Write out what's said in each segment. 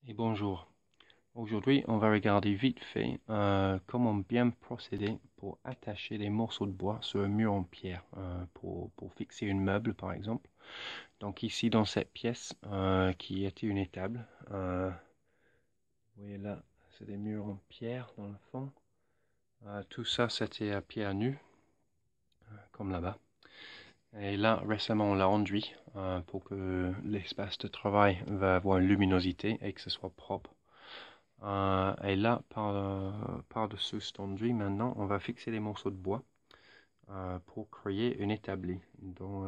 Et bonjour. Aujourd'hui, on va regarder vite fait comment bien procéder pour attacher des morceaux de bois sur un mur en pierre pour fixer une meuble par exemple. Donc ici dans cette pièce qui était une étable, vous voyez là, c'est des murs en pierre dans le fond. Tout ça c'était à pierre nue, comme là-bas. Et là, récemment, on l'a enduit pour que l'espace de travail va avoir une luminosité et que ce soit propre. Et là, par-dessus cet enduit, maintenant, on va fixer des morceaux de bois pour créer une établie. Donc,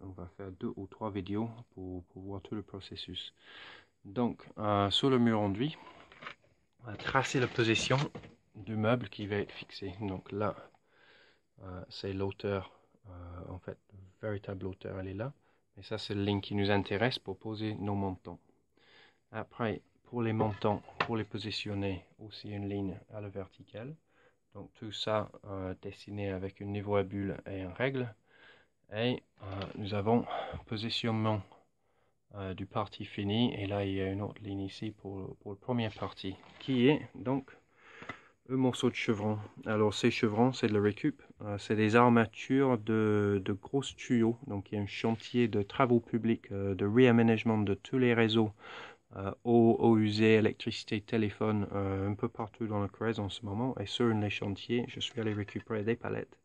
on va faire 2 ou 3 vidéos pour voir tout le processus. Donc, sur le mur enduit, on va tracer la position du meuble qui va être fixé. Donc là, c'est l'auteur, en fait, véritable hauteur, elle est là. Et ça, c'est la ligne qui nous intéresse pour poser nos montants. Après, pour les montants, pour les positionner, aussi une ligne à la verticale. Donc tout ça dessiné avec une niveau à bulle et une règle. Et nous avons positionnement du parti fini. Et là, il y a une autre ligne ici pour la première partie, qui est donc un morceau de chevron. Alors ces chevrons, c'est de la récup. C'est des armatures de gros tuyaux. Donc il y a un chantier de travaux publics, de réaménagement de tous les réseaux eau usée, électricité, téléphone, un peu partout dans le Corrèze en ce moment. Et sur les chantiers, je suis allé récupérer des palettes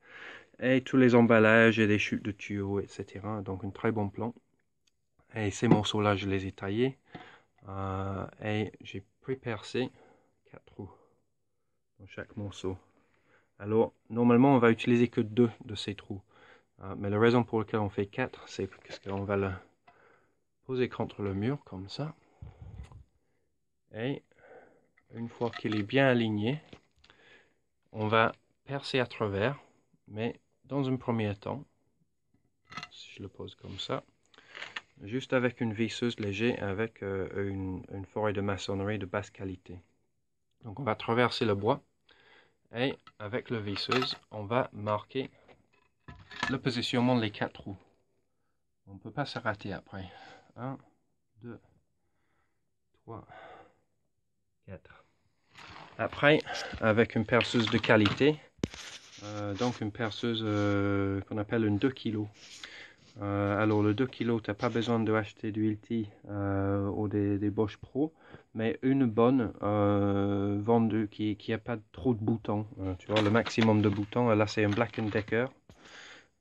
et tous les emballages et des chutes de tuyaux, etc. Donc un très bon plan. Et ces morceaux-là, je les ai taillés et j'ai pré-percé 4 trous dans chaque morceau. Alors, normalement, on va utiliser que 2 de ces trous. Mais la raison pour laquelle on fait 4, c'est parce qu'on va le poser contre le mur, comme ça. Et une fois qu'il est bien aligné, on va percer à travers, mais dans un premier temps, si je le pose comme ça, juste avec une visseuse légère avec une forêt de maçonnerie de basse qualité. Donc on va traverser le bois et avec la visseuse, on va marquer le positionnement des 4 trous. On ne peut pas se rater après. 1, 2, 3, 4. Après, avec une perceuse de qualité, donc une perceuse qu'on appelle une 2 kg. Alors le 2 kg, tu n'as pas besoin d'acheter du Hilti ou des Bosch Pro, mais une bonne vendue qui n'a pas trop de boutons. Tu vois, le maximum de boutons, là c'est un Black & Decker.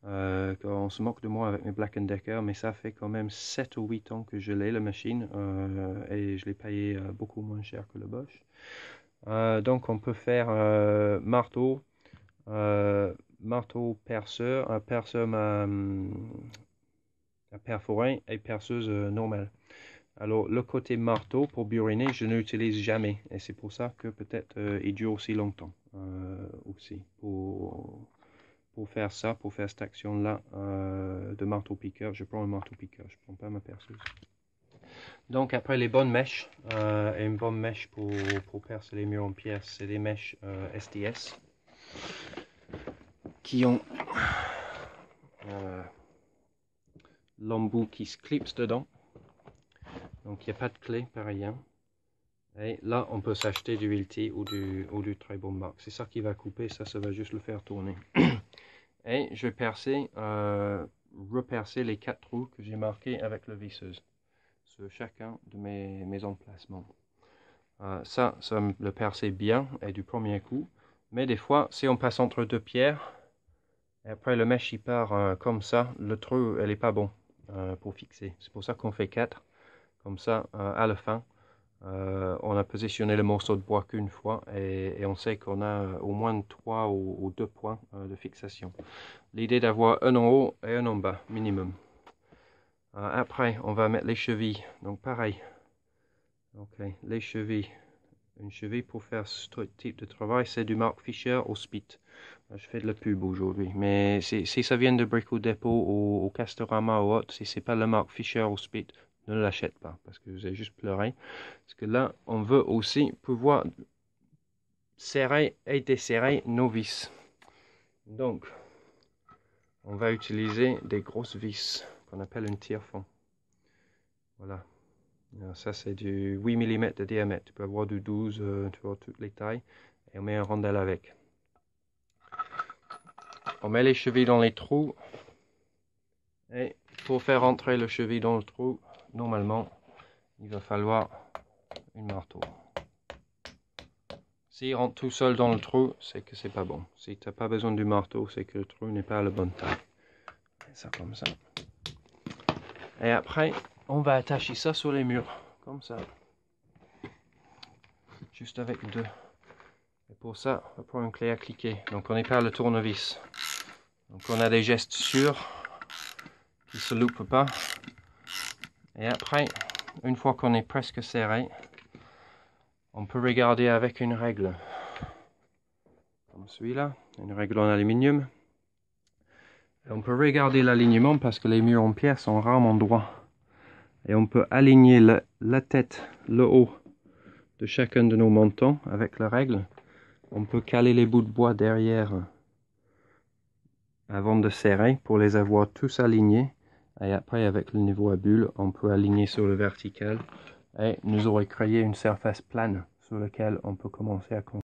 On se moque de moi avec mes Black & Decker, mais ça fait quand même 7 ou 8 ans que je l'ai, la machine, et je l'ai payé beaucoup moins cher que le Bosch. Donc on peut faire marteau, perceur, perceur à perforer et perceuse normale. Alors le côté marteau pour buriner, je n'utilise jamais, et c'est pour ça que peut-être il dure aussi longtemps aussi pour faire ça, pour faire cette action-là de marteau-piqueur. Je prends un marteau-piqueur, je ne prends pas ma perceuse. Donc après les bonnes mèches, et une bonne mèche pour percer les murs en pierre, c'est des mèches SDS qui ont l'embout qui se clipse dedans. Donc il n'y a pas de clé, pas rien. Et là, on peut s'acheter du Hilti ou du très bon marque. C'est ça qui va couper, ça va juste le faire tourner. Et je vais percer, repercer les 4 trous que j'ai marqués avec la visseuse sur chacun de mes emplacements. Ça me le percer bien et du premier coup. Mais des fois, si on passe entre 2 pierres, et après le mèche il part comme ça, le trou, elle n'est pas bon pour fixer. C'est pour ça qu'on fait 4. Comme ça, à la fin, on a positionné le morceau de bois qu'une fois et on sait qu'on a au moins 3 ou 2 points de fixation. L'idée d'avoir un en haut et un en bas, minimum. Après, on va mettre les chevilles. Donc pareil. Ok, les chevilles. Une cheville pour faire ce type de travail, c'est du Mark Fisher au Spit. Je fais de la pub aujourd'hui. Mais si ça vient de Brico Dépôt ou Castorama ou autre, si c'est pas le Mark Fisher au Spit, ne l'achète pas parce que vous allez juste pleurer. Parce que là, on veut aussi pouvoir serrer et desserrer nos vis. Donc, on va utiliser des grosses vis qu'on appelle une tire-fond. Voilà. Alors ça c'est du 8 mm de diamètre, tu peux avoir du 12, tu vois toutes les tailles, et on met un rondelle avec. On met les chevilles dans les trous, et pour faire entrer le cheville dans le trou, normalement, il va falloir une marteau. S'il rentre tout seul dans le trou, c'est que c'est pas bon. Si tu n'as pas besoin du marteau, c'est que le trou n'est pas à la bonne taille. Et ça comme ça. Et après, on va attacher ça sur les murs, comme ça. Juste avec deux. Et pour ça, on va prendre une clé à cliquer. Donc on épare le tournevis. Donc on a des gestes sûrs, qui ne se loupent pas. Et après, une fois qu'on est presque serré, on peut regarder avec une règle. Comme celui-là, une règle en aluminium. Et on peut regarder l'alignement parce que les murs en pierre sont rarement droits. Et on peut aligner la tête, le haut de chacun de nos montants avec la règle. On peut caler les bouts de bois derrière avant de serrer pour les avoir tous alignés. Et après avec le niveau à bulle, on peut aligner sur le vertical. Et nous aurons créé une surface plane sur laquelle on peut commencer à construire.